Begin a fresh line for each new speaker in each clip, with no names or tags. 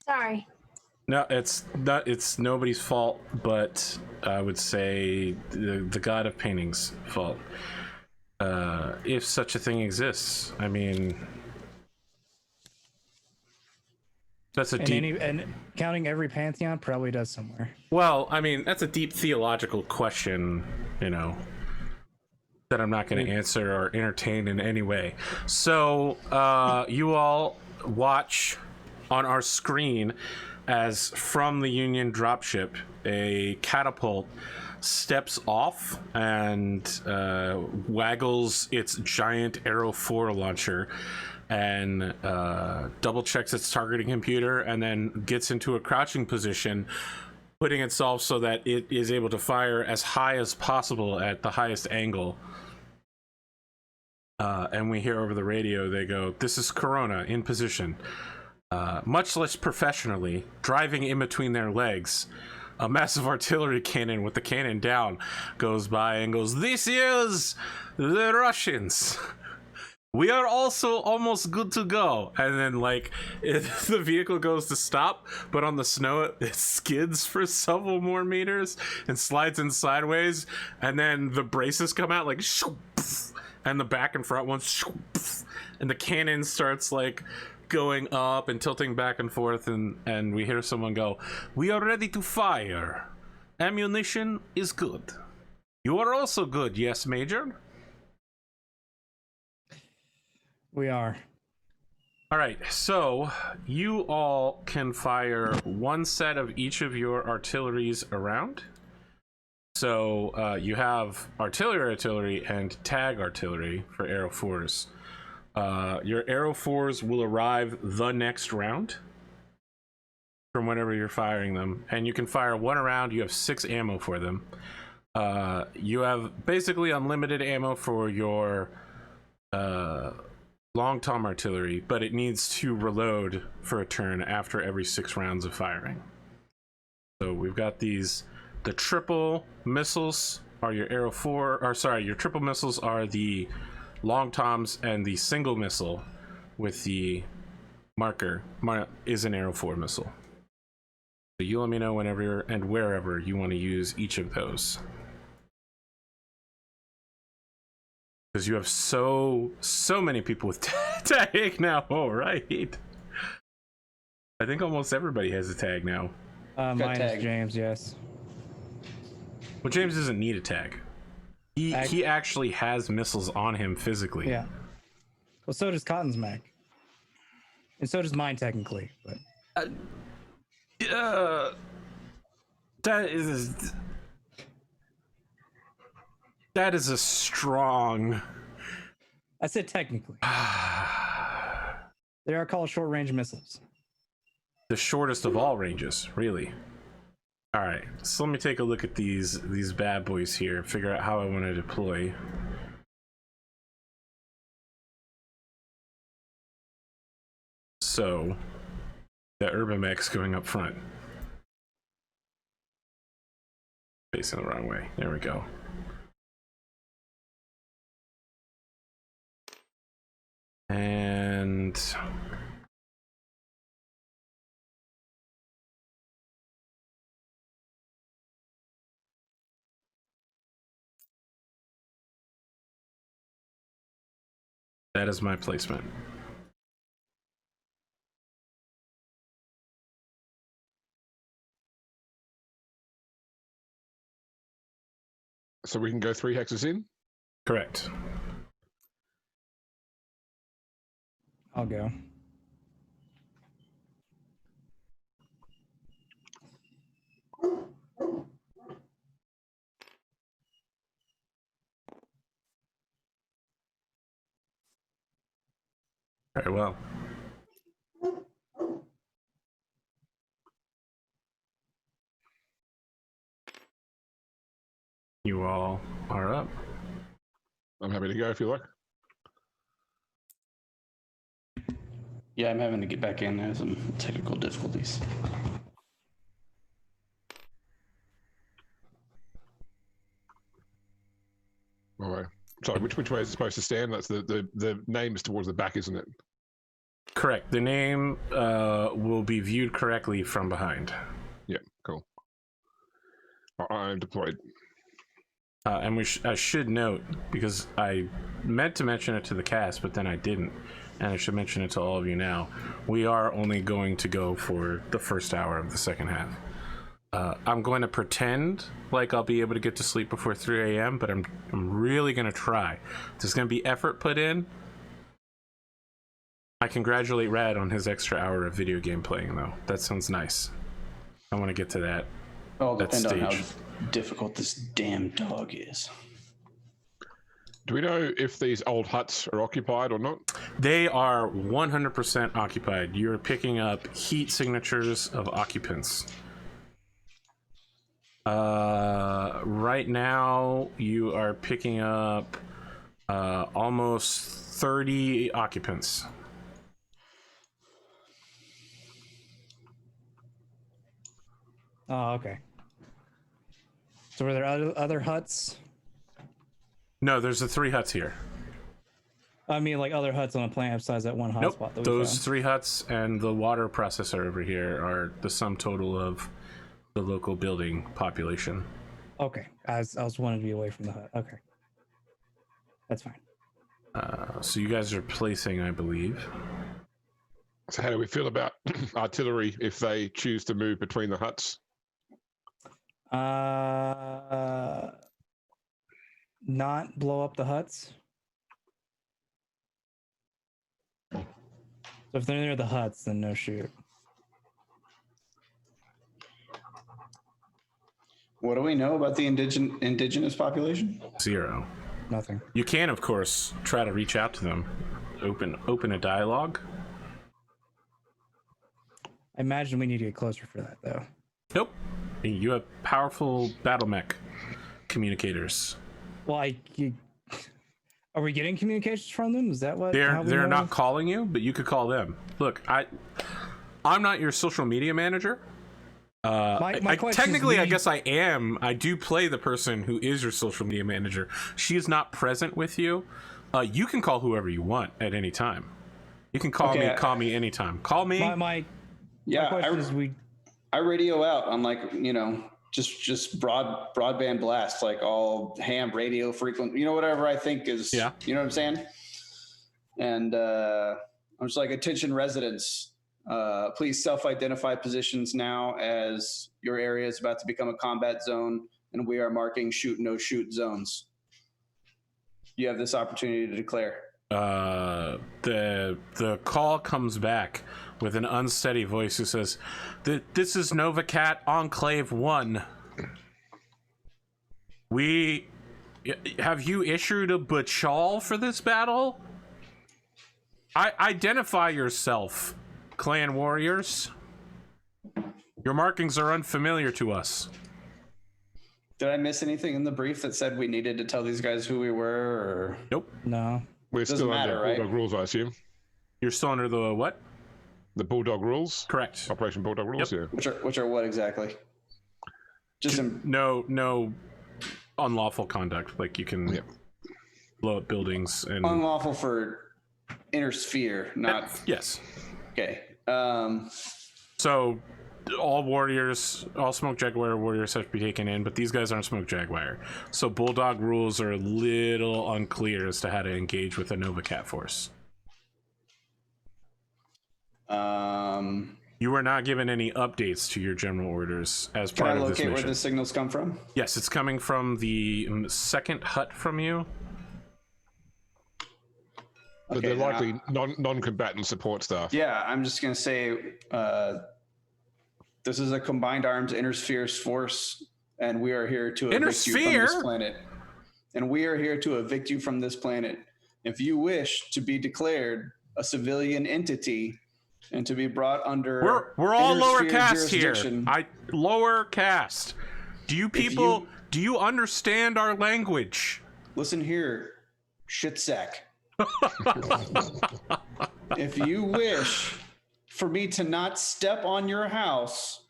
Sorry.
No, it's not. It's nobody's fault, but I would say the god of painting's fault. If such a thing exists, I mean, that's a deep.
And counting every pantheon probably does somewhere.
Well, I mean, that's a deep theological question, you know, that I'm not going to answer or entertain in any way. So, you all watch on our screen as from the Union dropship, a catapult steps off and waggles its giant Arrow 4 launcher and double checks its targeting computer and then gets into a crouching position, putting itself so that it is able to fire as high as possible at the highest angle. And we hear over the radio, they go, "This is Corona in position." Much less professionally, driving in between their legs, a massive artillery cannon with the cannon down goes by and goes, "This is the Russians. We are also almost good to go." And then, like, the vehicle goes to stop, but on the snow, it skids for several more meters and slides in sideways. And then the braces come out like, and the back and front ones, and the cannon starts like going up and tilting back and forth, and we hear someone go, "We are ready to fire. Ammunition is good. You are also good, yes, Major?"
We are.
All right, so you all can fire one set of each of your artilleries around. So you have artillery, and tag artillery for Arrow 4s. Your Arrow 4s will arrive the next round from whenever you're firing them, and you can fire one around. You have 6 ammo for them. You have basically unlimited ammo for your long tom artillery, but it needs to reload for a turn after every 6 rounds of firing. So we've got these. The triple missiles are your Arrow 4, or sorry, your triple missiles are the long toms, and the single missile with the marker is an Arrow 4 missile. So you let me know whenever and wherever you want to use each of those, because you have so many people with tag now. All right, I think almost everybody has a tag now.
Minus James, yes.
Well, James doesn't need a tag. He actually has missiles on him physically.
Yeah. Well, so does Cotton's mech. And so does mine, technically. But
that is a strong.
I said technically. They are called short-range missiles.
The shortest of all ranges, really. All right, so let me take a look at these bad boys here, figure out how I want to deploy. So, the Urbamechs going up front. Facing the wrong way. There we go. And that is my placement.
So we can go 3 hexes in?
Correct.
I'll go.
Very well. You all are up.
I'm happy to go if you like.
Yeah, I'm having to get back in. There's some technical difficulties.
All right. Sorry, which way is it supposed to stand? That's the name is towards the back, isn't it?
Correct. The name will be viewed correctly from behind.
Yeah, cool. I'm deployed.
And I should note, because I meant to mention it to the cast, but then I didn't, and I should mention it to all of you now, we are only going to go for the first hour of the second half. I'm going to pretend like I'll be able to get to sleep before 3 a.m., but I'm really going to try. There's going to be effort put in. I congratulate Rad on his extra hour of video game playing, though. That sounds nice. I want to get to that.
All
that
depend on
stage.
how difficult this damn dog is.
Do we know if these old huts are occupied or not?
They are 100% occupied. You're picking up heat signatures of occupants. Right now, you are picking up almost 30 occupants.
Oh, okay. So were there other huts?
No, there's the 3 huts here.
I mean, like other huts on a planet besides that one hotspot.
Nope,
That we
those
found.
3 huts and the water processor over here are the sum total of the local building population.
Okay, I was wanting to be away from the hut. Okay, that's fine.
So you guys are placing, I believe.
So how do we feel about artillery if they choose to move between the huts?
Not blow up the huts. So if they're near the huts, then no shoot.
What do we know about the indigenous population?
0.
Nothing.
You can, of course, try to reach out to them. Open a dialogue.
I imagine we need to get closer for that, though.
Nope. You have powerful Battlemech communicators.
Well, are we getting communications from them? Is that what
They're
know?
not calling you, but you could call them. Look, I'm not your social media manager.
My question is,
Technically, I guess I am. I do play the person who is your social media manager. She is not present with you. You can call whoever you want at any time. You can call me. Call me anytime. Call me.
My
Yeah,
question is
I radio out on just broadband blast, like all ham radio frequent, whatever I think is,
Yeah.
You know what I'm saying? And I'm just like, attention residents, please self-identify positions now as your area is about to become a combat zone and we are marking shoot, no shoot zones. You have this opportunity to declare.
The call comes back with an unsteady voice who says, "This is Novacat Enclave 1. Have you issued a bachal for this battle? Identify yourself, clan warriors. Your markings are unfamiliar to us."
Did I miss anything in the brief that said we needed to tell these guys who we were? Or...
Nope.
no.
We're
Doesn't
still
matter,
under
right?
Bulldog rules, I assume.
You're still under the what?
The Bulldog rules?
Correct.
Operation Bulldog rules,
Yep.
yeah.
Which are what exactly? Just
No unlawful conduct. Like you can blow up buildings and
unlawful for inner sphere, not
yes.
okay.
So all Smoke Jaguar warriors have to be taken in, but these guys aren't Smoke Jaguar. So Bulldog rules are a little unclear as to how to engage with a Nova Cat force. You were not given any updates to your general orders as
Can
part
I
of this
locate
mission.
where the signals come from?
Yes, it's coming from the second hut from you.
But
Okay,
they're likely non-combatant support staff.
Yeah, I'm just gonna say this is a combined arms intersphere force, and we are here to evict you from this
Intersphere?
planet. And we are here to evict you from this planet. If you wish to be declared a civilian entity and to be brought under
We're all lower
intersphere
caste here.
jurisdiction-
Lower caste. Do you understand our language?
Listen here, shit sack. If you wish for me to not step on your house,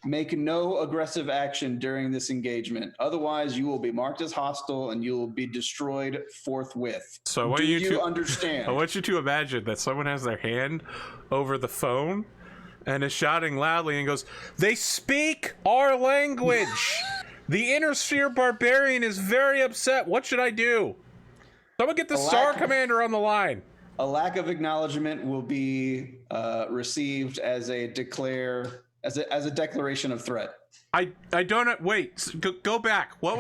Make no aggressive action during this engagement. Otherwise, you will be marked as hostile and you will be destroyed forthwith.
So I want
Do
you
you
to
understand?
I want you to imagine that someone has their hand over the phone and is shouting loudly and goes, "They speak our language. The Inner Sphere Barbarian is very upset. What should I do? Someone get the Star Commander on the line."
A lack of acknowledgement will be received as a declaration of threat.
I don't know. Wait, go back. What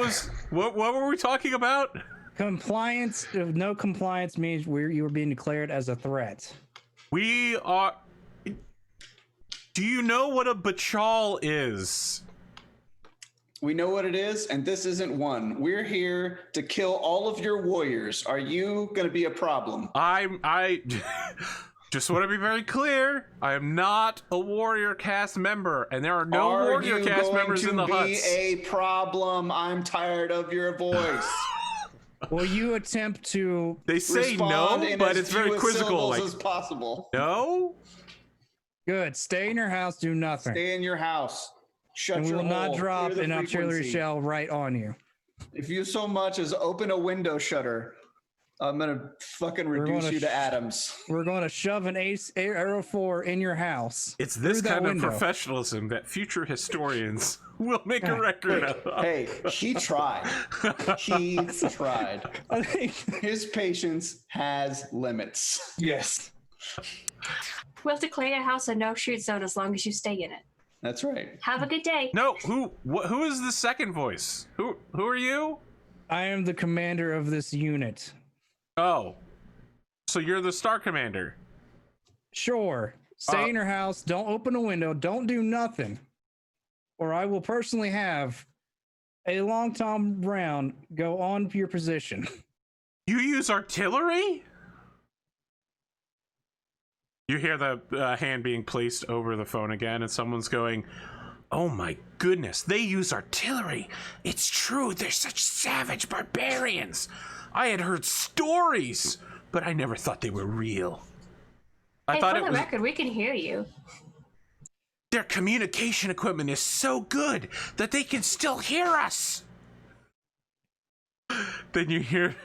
were we talking about?
Compliance. No compliance means you are being declared as a threat.
We are. Do you know what a bachal is?
We know what it is, and this isn't one. We're here to kill all of your warriors. Are you going to be a problem?
I just want to be very clear. I am not a warrior cast member, and there are no warrior cast members in the huts.
Are you going to be a problem? I'm tired of your voice.
Will you attempt to?
They say no, but it's very quizzical. Like,
as possible.
No.
Good. Stay in your house. Do nothing.
Stay in your house. Shut
and we
your
will not
hole.
drop
Clear
an
the
artillery
frequency.
shell right on you.
If you so much as open a window shutter, I'm gonna fucking reduce you to atoms.
We're going to shove an Arrow 4 in your house.
It's this
through that
kind of
window.
professionalism that future historians will make a record of.
Hey, he tried. He tried.
I think.
His patience has limits.
Yes.
We'll declare your house a no-shoot zone as long as you stay in it.
That's right.
Have a good day.
No, who is the second voice? Who are you?
I am the commander of this unit.
Oh, so you're the Star Commander.
Sure. Stay in your house. Don't open a window. Don't do nothing. Or I will personally have a long Tom round go on your position.
You use artillery? You hear the hand being placed over the phone again, and someone's going, "Oh my goodness, they use artillery. It's true, they're such savage barbarians. I had heard stories, but I never thought they were real." I
Hey,
thought
for
it
the
was.
record, we can hear you.
Their communication equipment is so good that they can still hear us. Then you hear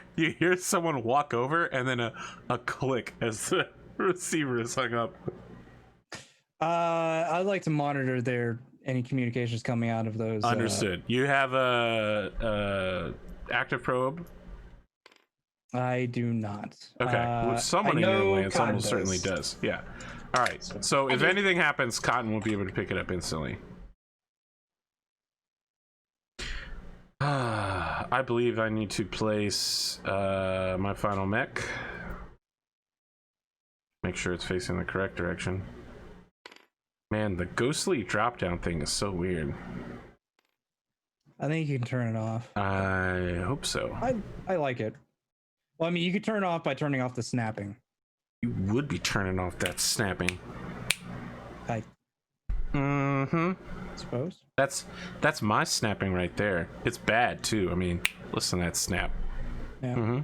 someone walk over, and then a click as the receiver is hung up.
I'd like to monitor any communications coming out of those.
Understood. You have a active probe.
I do not.
Okay. Well, someone
I
in your
know
land
Cotton
almost certainly does. Yeah. All right. So if anything happens, Cotton will be able to pick it up instantly. I believe I need to place my final mech. Make sure it's facing the correct direction. Man, the ghostly drop-down thing is so weird.
I think you can turn it off.
I hope so.
I like it. Well, I mean, you could turn it off by turning off the snapping.
You would be turning off that snapping.
I suppose.
That's my snapping right there. It's bad too. I mean, listen to that snap.
Yeah.
All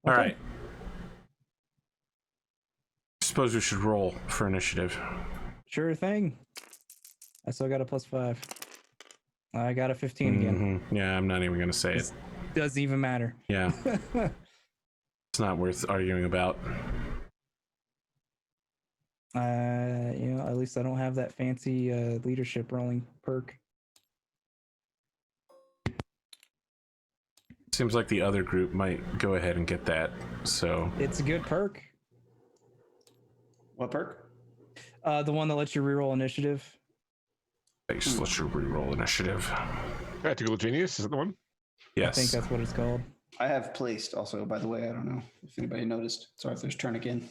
Okay.
right. Suppose we should roll for initiative.
Sure thing. I still got a +5. I got a 15 again.
Yeah, I'm not even gonna say it.
Doesn't even matter.
Yeah. It's not worth arguing about.
At least I don't have that fancy leadership rolling perk.
Seems like the other group might go ahead and get that. So
It's a good perk.
What perk?
The one that lets you reroll initiative.
just let you reroll initiative.
Tactical Genius, is that the one?
Yes.
I think that's what it's called.
I have placed also, by the way. I don't know if anybody noticed. Sorry if there's turn again.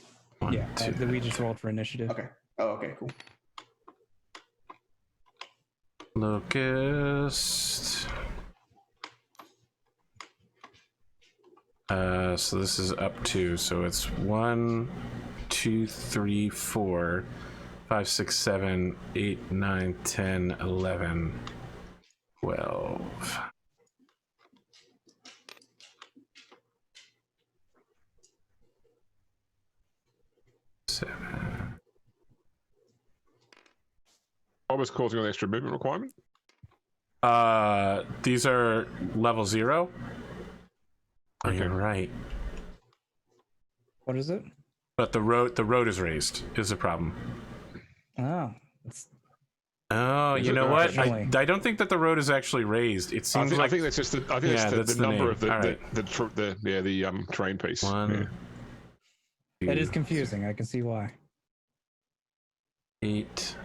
Yeah, we just rolled for initiative.
Okay. Oh, okay, cool.
Locust. So this is up to, so it's 1, 2, 3, 4, 5, 6, 7, 8, 9, 10, 11, 12.
What was causing an extra movement requirement?
These are level 0. Oh, you're right.
What is it?
But the road is raised is a problem.
Oh, it's
Oh,
Is
you
it
know
not?
what?
Definitely.
I don't think that the road is actually raised. It
I
seems
think,
like
I think that's just the. I think
Yeah,
that's
that's
the
the
number
name.
of the
All right.
the train piece.
one,
that is
two,
confusing. I can see why.
8,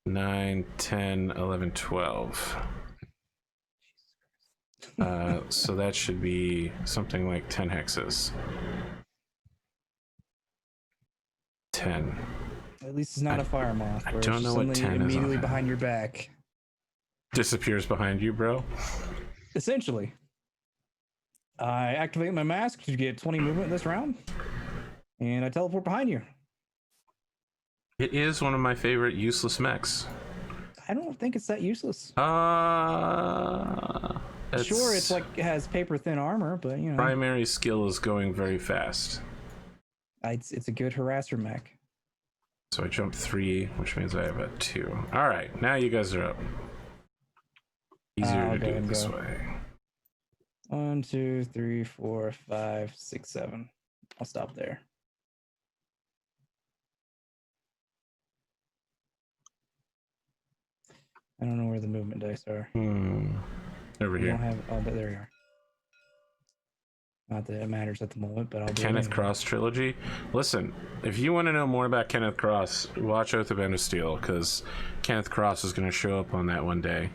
9, 10, 11, 12. So that should be something like 10 hexes. 10.
At least it's not a fire moth.
I
where
don't
it's
know what
suddenly
10 is on
immediately
it.
behind your back.
Disappears behind you, bro.
Essentially, I activate my mask to get 20 movement this round, and I teleport behind you.
It is one of my favorite useless mechs.
I don't think it's that useless. Sure, it's like it has paper thin armor, but you know,
primary skill is going very fast.
it's a good harasser mech.
So I jumped 3, which means I have a 2. All right, now you guys are up. Easier
I'll
to
go
do it
and
this
go.
way.
1, 2, 3, 4, 5, 6, 7. I'll stop there. I don't know where the movement dice are.
Over
You
here.
don't have. Oh, but there you are. Not that it matters at the moment, but I'll do it
Kenneth
anyway.
Cross trilogy. Listen, if you want to know more about Kenneth Cross, watch Oath of Endosteel, because Kenneth Cross is going to show up on that one day.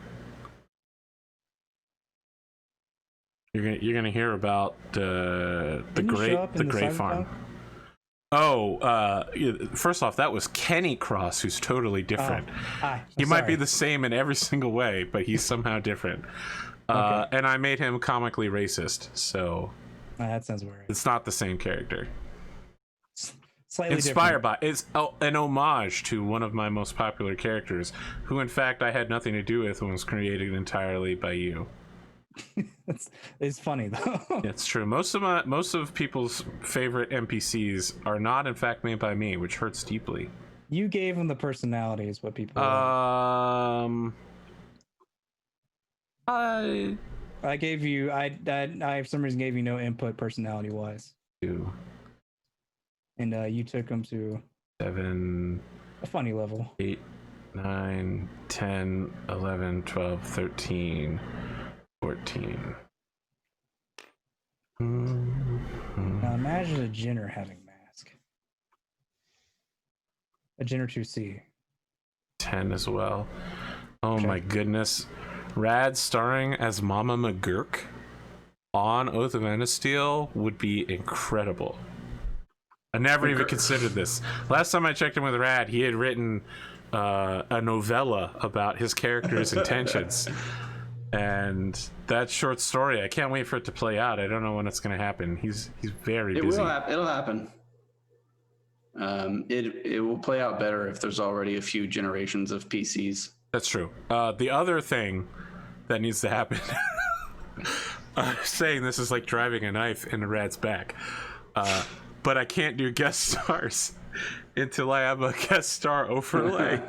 You're gonna hear about the
Didn't he show up in the
Gray
Cyberpunk?
Farm. Oh, first off, that was Kenny Cross, who's totally different.
Hi.
He
I'm
might be
sorry.
the same in every single way, but he's somehow different.
Okay.
And I made him comically racist, so
That sounds weird.
it's not the same character.
Slightly
Inspired
different.
by it's an homage to one of my most popular characters, who in fact I had nothing to do with and was created entirely by you.
It's funny though.
It's true. Most of people's favorite NPCs are not in fact made by me, which hurts deeply.
You gave them the personality, is what people. Like. I gave you. I for some reason gave you no input personality wise,
2,
and you took them to
7,
a funny level.
8, 9, 10, 11, 12, 13, 14.
Now imagine a Jinner having mask. A Jinner 2C.
10 as well. Oh
Okay.
my goodness. Rad starring as Mama McGurk on Oath of Endosteel would be incredible. I never even considered this. Last time I checked in with Rad, he had written a novella about his character's intentions. And that short story, I can't wait for it to play out. I don't know when it's going to happen. He's very busy.
It'll happen. It will play out better if there's already a few generations of PCs.
That's true. The other thing that needs to happen, saying this is like driving a knife in a Rad's back, but I can't do guest stars until I have a guest star overlay.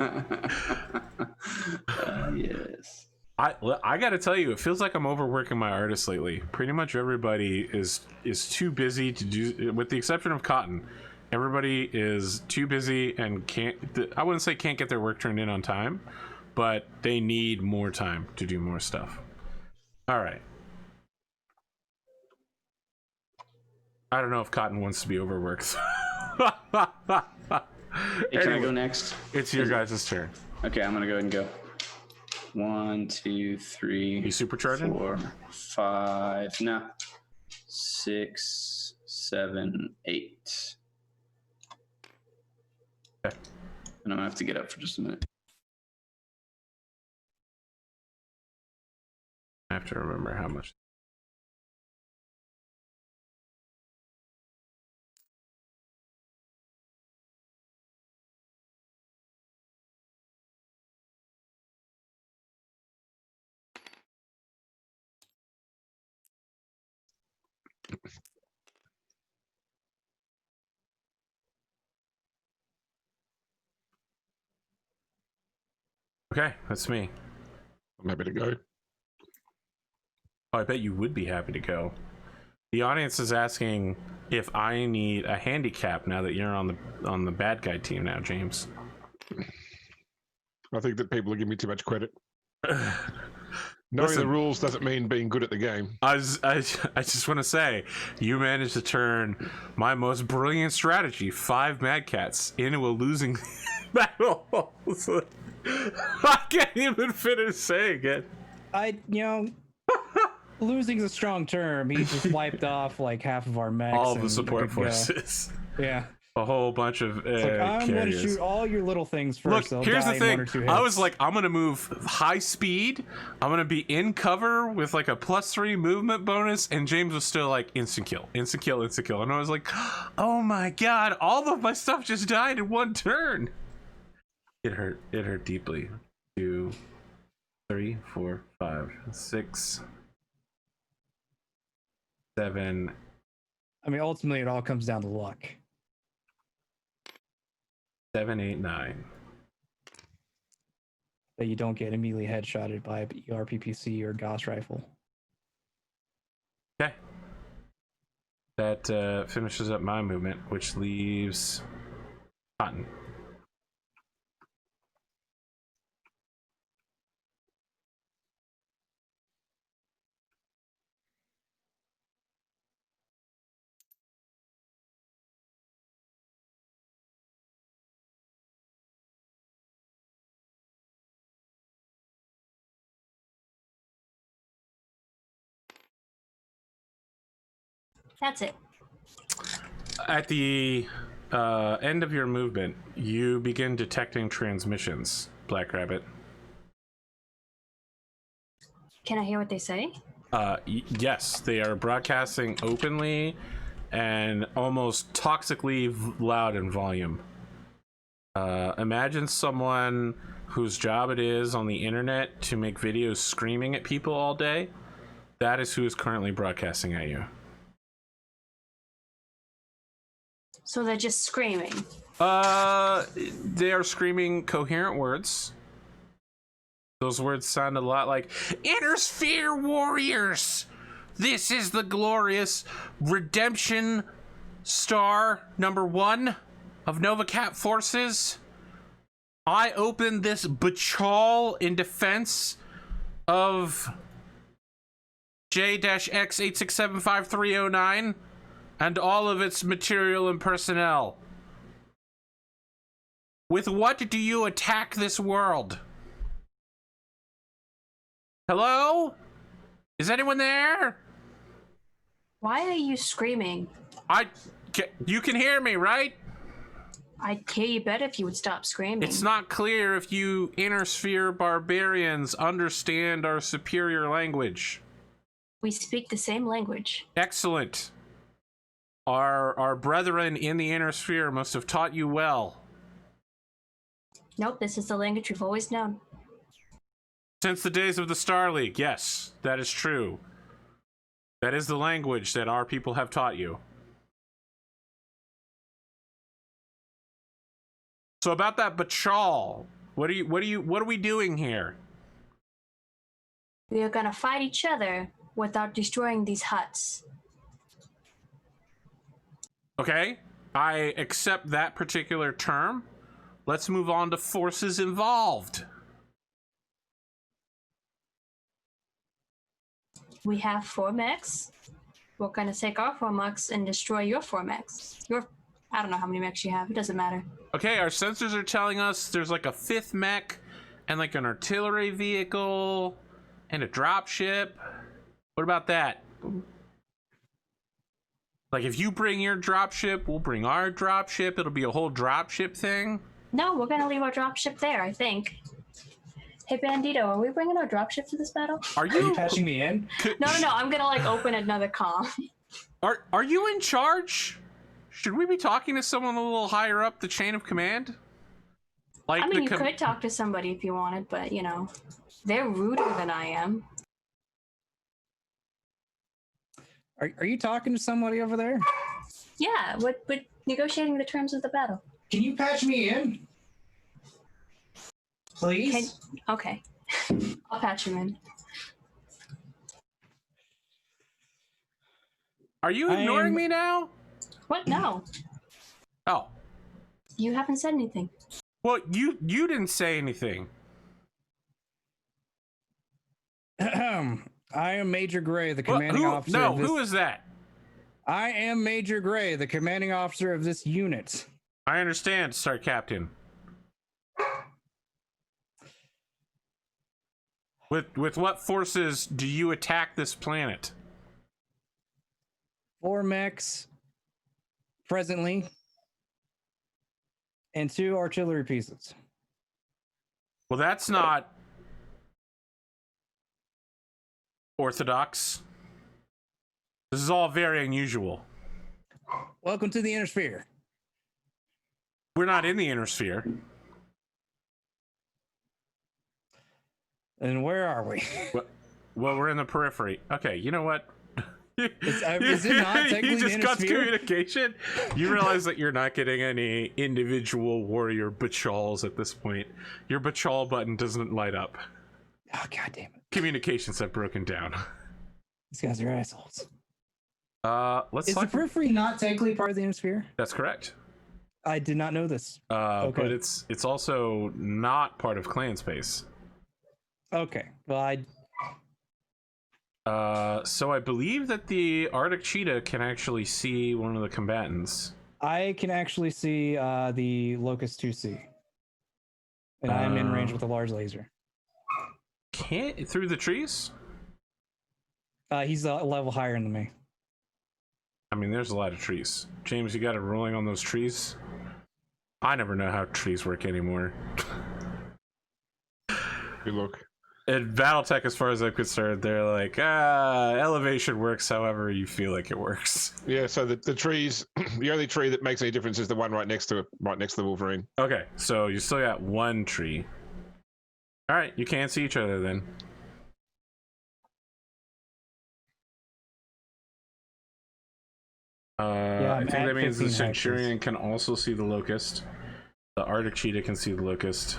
Yes.
I gotta tell you, it feels like I'm overworking my artists lately. Pretty much everybody is too busy to do, with the exception of Cotton. Everybody is too busy and I wouldn't say can't get their work turned in on time, but they need more time to do more stuff. All right. I don't know if Cotton wants to be overworked.
Hey, can I go next?
It's your guys' turn.
Okay, I'm gonna go ahead and go. 1, 2, 3.
You supercharging?
4, 5. No. 6, 7, 8.
Okay.
And I'm gonna have to get up for just a minute.
I have to remember how much. Okay, that's me.
I'm happy to go.
Oh, I bet you would be happy to go. The audience is asking if I need a handicap now that you're on the bad guy team now, James.
I think that people are giving me too much credit. Knowing
Listen,
the rules doesn't mean being good at the game.
I just want to say, you managed to turn my most brilliant strategy, 5 Mad Cats, into a losing battle. I can't even finish saying it.
Losing's a strong term. He just wiped off like half of our mechs.
All of the
and
support
good to go.
forces.
Yeah.
A whole bunch of
It's like, I'm going to
carriers.
shoot all your little things first.
Look,
They'll
here's
die
the
in 1 or
thing.
2
I was
hits.
like, I'm going to move high speed. I'm going to be in cover with like a +3 movement bonus. And James was still like, instant kill, instant kill, instant kill. And I was like, oh my God, all of my stuff just died in 1 turn. It hurt. It hurt deeply. 2, 3, 4, 5, 6, 7.
I mean, ultimately, it all comes down to luck.
7, 8, 9.
That you don't get immediately headshotted by a ERPPC or Gauss rifle.
Okay. That finishes up my movement, which leaves Cotton.
That's it.
At the end of your movement, you begin detecting transmissions, Black Rabbit.
Can I hear what they say?
Yes, they are broadcasting openly and almost toxically loud in volume. Imagine someone whose job it is on the internet to make videos screaming at people all day. That is who is currently broadcasting at you.
So they're just screaming.
They are screaming coherent words. Those words sound a lot like Inner Sphere Warriors. This is the glorious redemption star #1 of Novacat forces. I opened this Bachal in defense of J-X867539 and all of its material and personnel. With what do you attack this world? Hello? Is anyone there?
Why are you screaming?
You can hear me, right?
I'd hear you better if you would stop screaming.
It's not clear if you Inner Sphere barbarians understand our superior language.
We speak the same language.
Excellent. Our brethren in the Inner Sphere must have taught you well.
Nope, this is the language we've always known.
Since the days of the Star League, yes, that is true. That is the language that our people have taught you. So about that Bachal, what are we doing here?
We are gonna fight each other without destroying these huts.
Okay, I accept that particular term. Let's move on to forces involved.
We have 4 mechs. We're gonna take our 4 mechs and destroy your 4 mechs. I don't know how many mechs you have. It doesn't matter.
Okay, our sensors are telling us there's like a 5th mech and like an artillery vehicle and a dropship. What about that? Like if you bring your dropship, we'll bring our dropship. It'll be a whole dropship thing.
No, we're gonna leave our dropship there, I think. Hey, Bandito, are we bringing our dropship to this battle?
Are
Are you
you
patching me in?
No, I'm gonna like open another comm.
Are you in charge? Should we be talking to someone a little higher up the chain of command? Like
I mean, you could talk to somebody if you wanted, but you know, they're ruder than I am.
Are you talking to somebody over there?
Yeah, what negotiating the terms of the battle.
Can you patch me in?
Please?
Okay. I'll patch him in.
Are you ignoring me now?
What? No.
Oh.
You haven't said anything.
Well, you didn't say anything.
I am Major Gray, the commanding officer.
No,
of this...
who is that?
I am Major Gray, the commanding officer of this unit.
I understand, Sir Captain. With what forces do you attack this planet?
4 mechs presently, and 2 artillery pieces.
Well, that's not orthodox. This is all very unusual.
Welcome to the Inner Sphere.
We're not in the Inner Sphere.
And where are we?
Well, we're in the periphery. Okay, you know what?
Is it not technically
you just
the Inner
got
Sphere?
communication. You realize that you're not getting any individual warrior bachals at this point. Your bachal button doesn't light up.
Oh, God damn it.
Communications have broken down.
These guys are assholes.
Let's
Is the periphery not technically
Part of the Inner Sphere?
That's correct.
I did not know this. Okay.
But it's also not part of clan space.
Okay. Well,
so I believe that the Arctic cheetah can actually see one of the combatants.
I can actually see the Locust 2C. And I am in range with a large laser.
Can't through the trees?
He's a level higher than me.
I mean, there's a lot of trees. James, you got a ruling on those trees? I never know how trees work anymore.
Good look.
At Battletech, as far as I'm concerned, they're like, elevation works however you feel like it works.
Yeah, so the trees, the only tree that makes any difference is the one right next to it, right next to the Wolverine.
Okay, so you still got one tree. All right, you can't see each other then.
Yeah,
I think that means the
15
Centurion can also see the Locust. The Arctic cheetah can see the Locust.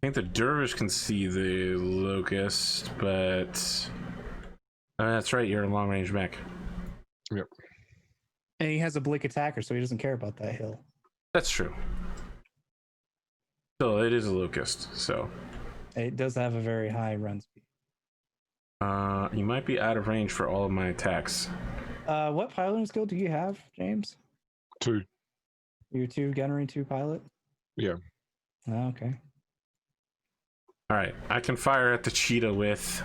I think the Dervish can see the Locust, but that's right, you're a long-range mech.
Yep.
And he has a Blink attacker, so he doesn't care about that hill.
That's true. Still, it is a Locust, so
It does have a very high run speed.
you might be out of range for all of my attacks.
What piloting skill do you have, James?
2.
You're 2 gunnery, 2 pilot?
Yeah.
Oh, okay.
All right, I can fire at the cheetah with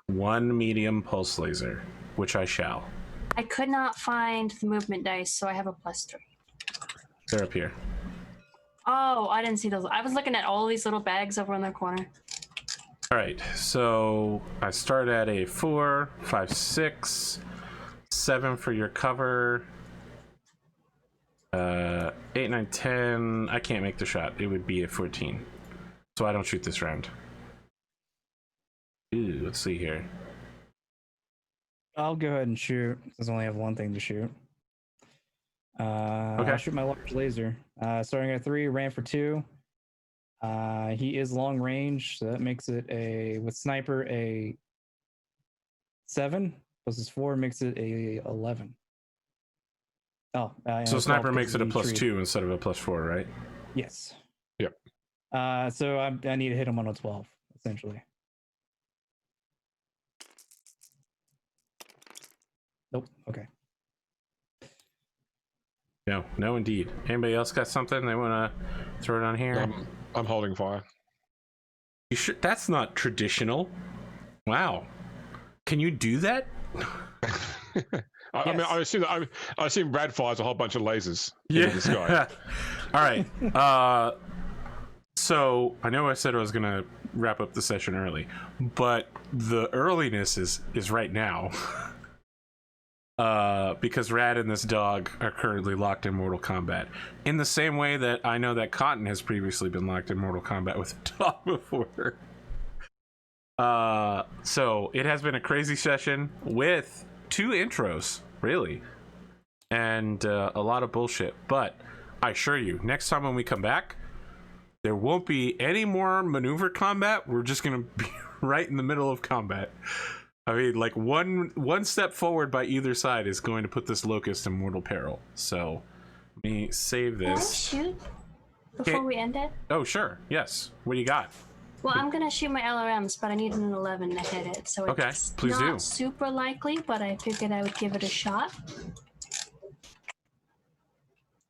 1 medium pulse laser, which I shall.
I could not find the movement dice, so I have a +3.
They're up here.
Oh, I didn't see those. I was looking at all these little bags over in the corner.
All right, so I start at a 4, 5, 6, 7 for your cover. 8, 9, 10. I can't make the shot. It would be a 14. So I don't shoot this round. Ooh, let's see here.
I'll go ahead and shoot, since I only have one thing to shoot.
Okay.
I'll shoot my large laser. Starting at 3, ran for 2. He is long range, so that makes it with sniper a 7 plus his 4 makes it a 11. Oh,
So sniper makes it a
+2
+2 instead of a +4, right?
Yes.
Yep.
So I need to hit him on a 12, essentially. Nope. Okay.
No, indeed. Anybody else got something they want to throw it on here?
I'm holding fire.
You should. That's not traditional. Wow. Can you do that?
I mean, I assume Brad fires a whole bunch of lasers into the sky.
All right. So I know I said I was gonna wrap up the session early, but the earliness is right now. Because Rad and this dog are currently locked in Mortal Kombat. In the same way that I know that Cotton has previously been locked in Mortal Kombat with a dog before. So it has been a crazy session with 2 intros, really. And a lot of bullshit. But I assure you, next time when we come back, There won't be any more maneuver combat. We're just gonna be right in the middle of combat. I mean, like one step forward by either side is going to put this locust in mortal peril. So let me save
Can I
this.
shoot before we end it?
Oh, sure. Yes. What do you got?
Well, I'm gonna shoot my LRMs, but I need an 11 to hit it. So
Okay,
it's
please
not
do.
super likely, but I figured I would give it a shot.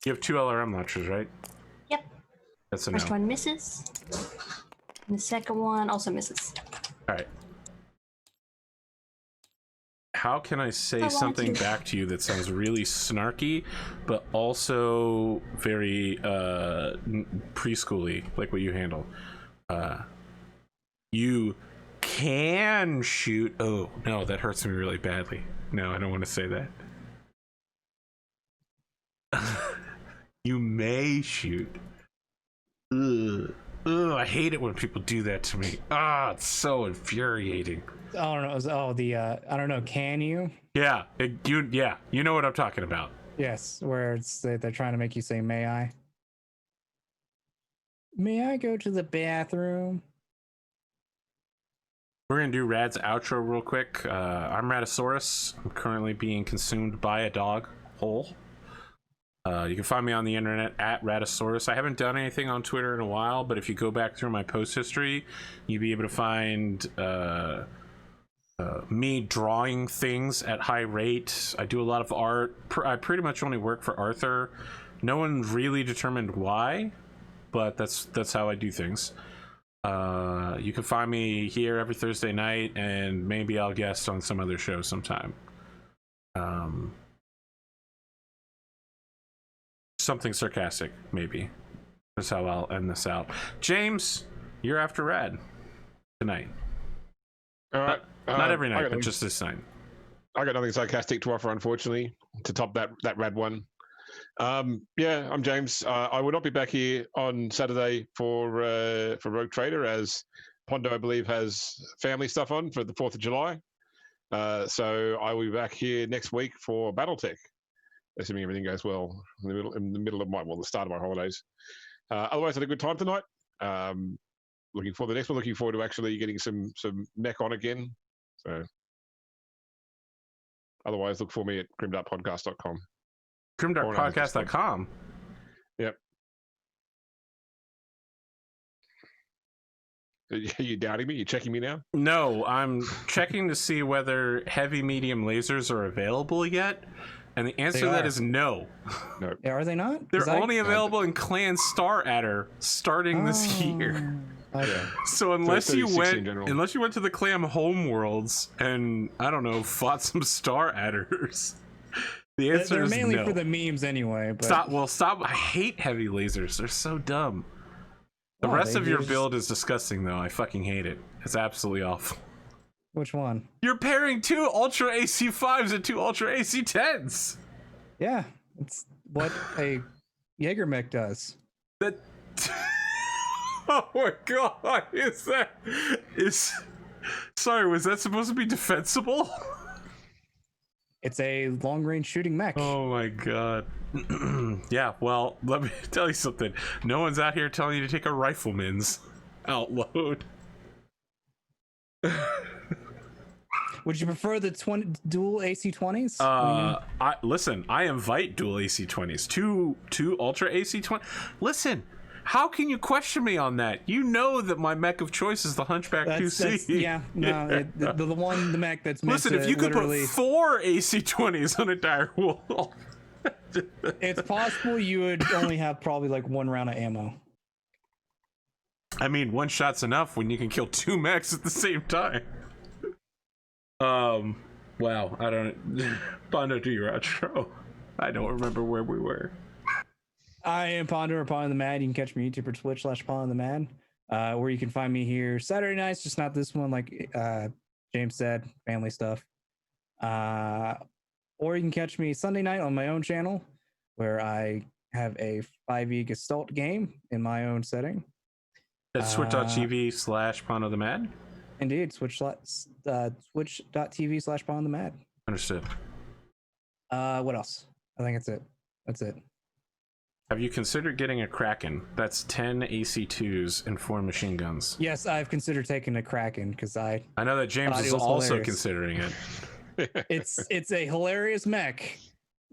You have 2 LRM launchers, right?
Yep.
That's a
First
no.
one misses. And the second one also misses.
All right. How can I say
want
something
to.
back to you that sounds really snarky, but also very preschooly, like what you handle? You can shoot. Oh no, that hurts me really badly. No, I don't want to say that. You may shoot. Ugh. Ugh, I hate it when people do that to me. Ah, it's so infuriating.
I don't know. I don't know. Can you?
Yeah, you know what I'm talking about.
Yes, where they're trying to make you say, "May I? May I go to the bathroom?"
We're gonna do Rad's outro real quick. I'm Raddosaurus. I'm currently being consumed by a dog whole. You can find me on the internet at Raddosaurus. I haven't done anything on Twitter in a while, but if you go back through my post history, you'll be able to find me drawing things at high rate. I do a lot of art. I pretty much only work for Arthur. No one really determined why, but that's how I do things. You can find me here every Thursday night, and maybe I'll guest on some other show sometime. Something sarcastic, maybe. That's how I'll end this out. James, you're after Rad tonight.
All right.
Not every night, but just this night.
I got nothing sarcastic to offer, unfortunately, to top that Rad one. Yeah, I'm James. I will not be back here on Saturday for Rogue Trader, as Pondo, I believe, has family stuff on for the 4th of July. So I will be back here next week for Battletech, assuming everything goes well in the middle of the start of my holidays. Otherwise, I had a good time tonight. Looking forward to the next one. Looking forward to actually getting some mech on again. So otherwise, look for me at grimdarkpodcast.com.
GrimdarkPodcast.com.
Yep. Are you doubting me? You checking me now?
No, I'm checking to see whether heavy medium lasers are available yet. And the answer to that is no.
No.
Yeah, are they not?
They're only available in Clan Star Adder starting this year.
Okay.
So unless you
36 in
went
general.
to the Clam homeworlds and I don't know, fought some Star Adders, the answer
They're
is
mainly
no.
for the memes anyway. But
Stop. I hate heavy lasers. They're so dumb. The
Wow,
rest
they
of your
just-
build is disgusting, though. I fucking hate it. It's absolutely awful.
Which one?
You're pairing 2 Ultra AC5s and 2 Ultra AC10s.
Yeah, it's what a Jägermech does.
That. Oh my god! Sorry, was that supposed to be defensible?
It's a long-range shooting mech.
Oh my god. Yeah, well, let me tell you something. No one's out here telling you to take a rifleman's outload.
Would you prefer the dual AC20s?
I invite dual AC20s. Two Ultra AC20. Listen, how can you question me on that? You know that my mech of choice is the Hunchback 2C.
Yeah, no, the mech that's meant
Listen,
to
if you could put
literally-
4 AC20s on a dire wall.
It's possible you would only have probably like 1 round of ammo.
I mean, 1 shot's enough when you can kill 2 mechs at the same time. Wow, I don't. Pondo, do your outro. I don't remember where we were.
I am Ponder or Pondothemad. You can catch me YouTube or Twitch /Pondothemad, where you can find me here Saturday nights, just not this one, like James said, family stuff. Or you can catch me Sunday night on my own channel, where I have a 5e Gestalt game in my own setting.
That's twitch.tv/Pondothemad.
Indeed, twitch.tv/Pondothemad.
Understood.
What else? I think that's it.
Have you considered getting a Kraken? That's 10 AC2s and 4 machine guns.
Yes, I've considered taking a Kraken because I
know that James is also
hilarious.
considering it.
It's a hilarious mech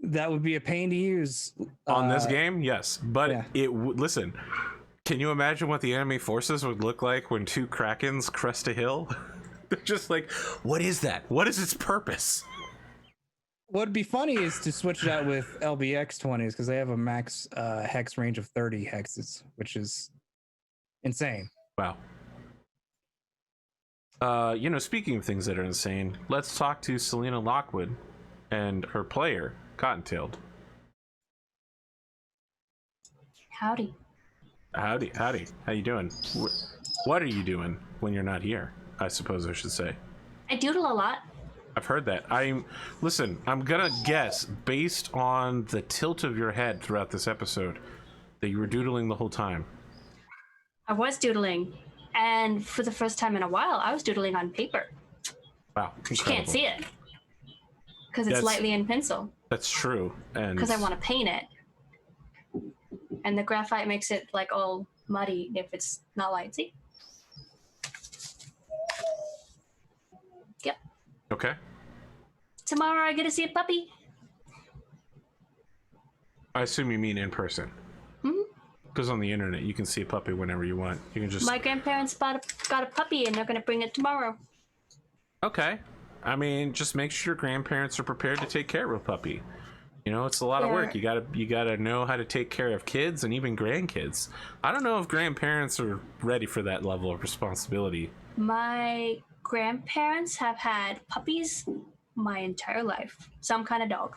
that would be a pain to use
On this game, yes. But
yeah.
listen, can you imagine what the enemy forces would look like when 2 Krakens crest a hill? They're just like, what is that? What is its purpose?
What'd be funny is to switch it out with LBX 20s because they have a max hex range of 30 hexes, which is insane.
Wow. Speaking of things that are insane, let's talk to Selena Lockwood and her player, Cottontailed.
Howdy.
Howdy. How you doing? What are you doing when you're not here? I suppose I should say.
I doodle a lot.
I've heard that. I'm gonna guess, based on the tilt of your head throughout this episode, that you were doodling the whole time.
I was doodling, and for the first time in a while, I was doodling on paper.
Wow,
incredible. You can't see it because it's lightly in pencil.
That's true, and
because I want to paint it, and the graphite makes it like all muddy if it's not light. See? Yep.
Okay.
Tomorrow I get to see a puppy.
I assume you mean in person. Because on the internet you can see a puppy whenever you want. You can just.
My grandparents got a puppy and they're gonna bring it tomorrow.
Okay. I mean, just make sure your grandparents are prepared to take care of a puppy. You know, it's a lot of work. You gotta know how to take care of kids and even grandkids. I don't know if grandparents are ready for that level of responsibility. My
grandparents have had puppies my entire life. Some kind of dog.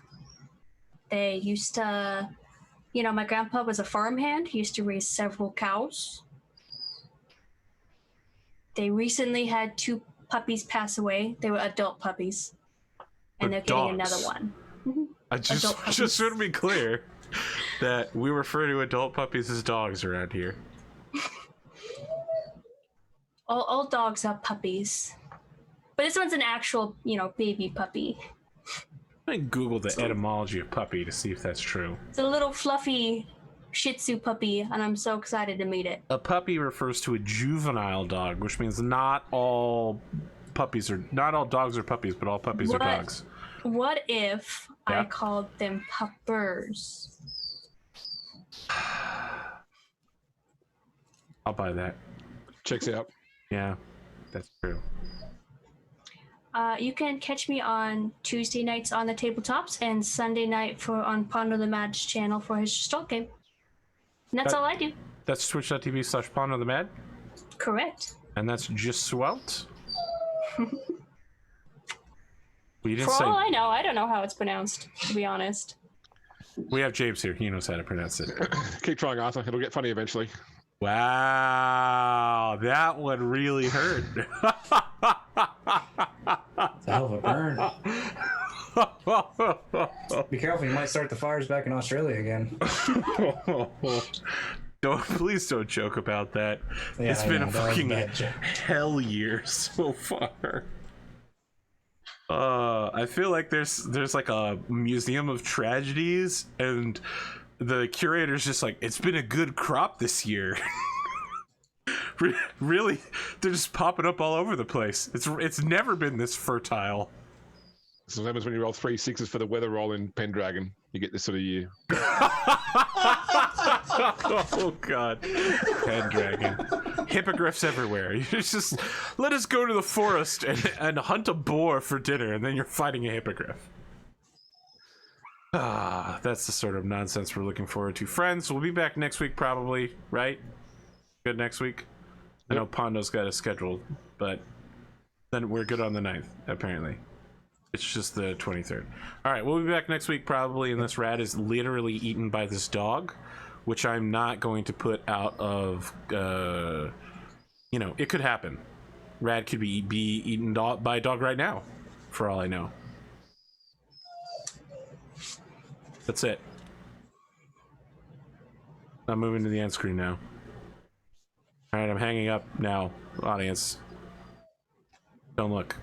They used to, my grandpa was a farmhand. He used to raise several cows. They recently had 2 puppies pass away. They were adult puppies. And they're getting another one.
I just want to be clear that we refer to adult puppies as dogs around here.
All dogs are puppies. But this one's an actual, baby puppy.
I Google the etymology of puppy to see if that's true.
It's a little fluffy Shih Tzu puppy, and I'm so excited to meet it.
A puppy refers to a juvenile dog, which means not all dogs are puppies, but all puppies are dogs.
What if I called them puppers?
I'll buy that.
Checks out.
Yeah, that's true.
You can catch me on Tuesday nights on the tabletops and Sunday night on Pondothemad's channel for his stalk game. And that's all I do.
That's twitch.tv/Pondothemad?
Correct.
And that's just swelt?
For all I know, I don't know how it's pronounced, to be honest.
We have James here. He knows how to pronounce it.
Keep trying, Arthur. It'll get funny eventually.
Wow, that one really hurt.
It's a hell of a burn. Be careful, you might start the fires back in Australia again.
Please don't joke about that.
Yeah,
it's been a fucking hell year so far. I feel like there's like a museum of tragedies, and the curator's just like, it's been a good crop this year. Really, they're just popping up all over the place. It's never been this fertile.
So what happens when you roll 3 6s for the weather roll in Pendragon? You get this sort of year.
Oh god, Pendragon, hippogriffs everywhere. You just let us go to the forest and hunt a boar for dinner, and then you're fighting a hippogriff. That's the sort of nonsense we're looking forward to. Friends, we'll be back next week probably, right? Good next week? I know Pondo's got a schedule, but then we're good on the 9th, apparently. It's just the 23rd. Alright, we'll be back next week probably, and this rat is literally eaten by this dog, which I'm not going to put out of, it could happen. Rad could be eaten by a dog right now, for all I know. That's it. I'm moving to the end screen now. Alright, I'm hanging up now, audience. Don't look.